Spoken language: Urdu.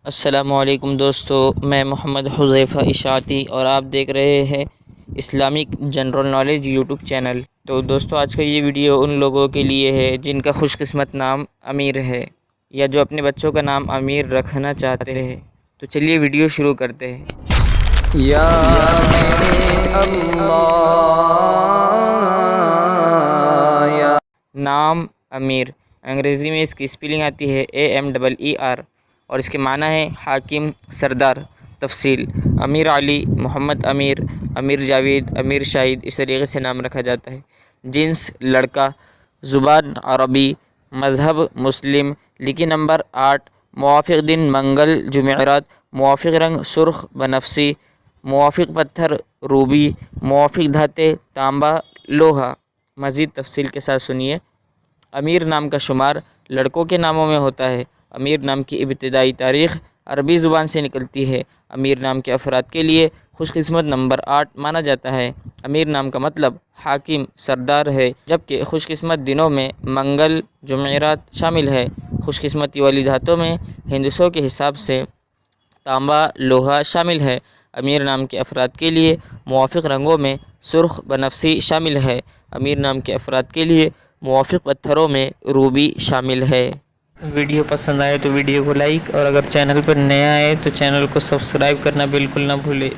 السلام علیکم دوستو، میں محمد حذیفہ اشاعتی اور آپ دیکھ رہے ہیں Islamic general knowledge YouTube channel. تو دوستو، آج کا یہ ویڈیو ان لوگوں کے لیے ہے جن کا خوش قسمت نام امیر ہے یا جو اپنے بچوں کا نام امیر رکھنا چاہتے ہیں۔ تو چلیے ویڈیو شروع کرتے ہیں۔ یا میرے اللہ یا نام امیر، انگریزی میں اس کی اسپیلنگ آتی ہے AMEER اور اس کے معنی ہے حاکم، سردار۔ تفصیل: امیر علی، محمد امیر، امیر جاوید، امیر شاہد، اس طریقے سے نام رکھا جاتا ہے۔ جنس لڑکا، زبان عربی، مذہب مسلم، لکی نمبر 8، موافق دن منگل جمعرات، موافق رنگ سرخ بنفسی، موافق پتھر روبی، موافق دھاتیں تانبا لوہا۔ مزید تفصیل کے ساتھ سنیے۔ امیر نام کا شمار لڑکوں کے ناموں میں ہوتا ہے۔ امیر نام کی ابتدائی تاریخ عربی زبان سے نکلتی ہے۔ امیر نام کے افراد کے لیے خوش قسمت نمبر 8 مانا جاتا ہے۔ امیر نام کا مطلب حاکم، سردار ہے، جبکہ خوش قسمت دنوں میں منگل، جمعرات شامل ہے۔ خوش قسمتی والی دھاتوں میں ہندسوں کے حساب سے تانبا، لوہا شامل ہے۔ امیر نام کے افراد کے لیے موافق رنگوں میں سرخ بنفسی شامل ہے۔ امیر نام کے افراد کے لیے موافق پتھروں میں روبی شامل ہے۔ ویڈیو پسند آئے تو ویڈیو کو لائک اور اگر چینل پر نیا ہے تو چینل کو سبسکرائب کرنا بالکل نہ بھولے۔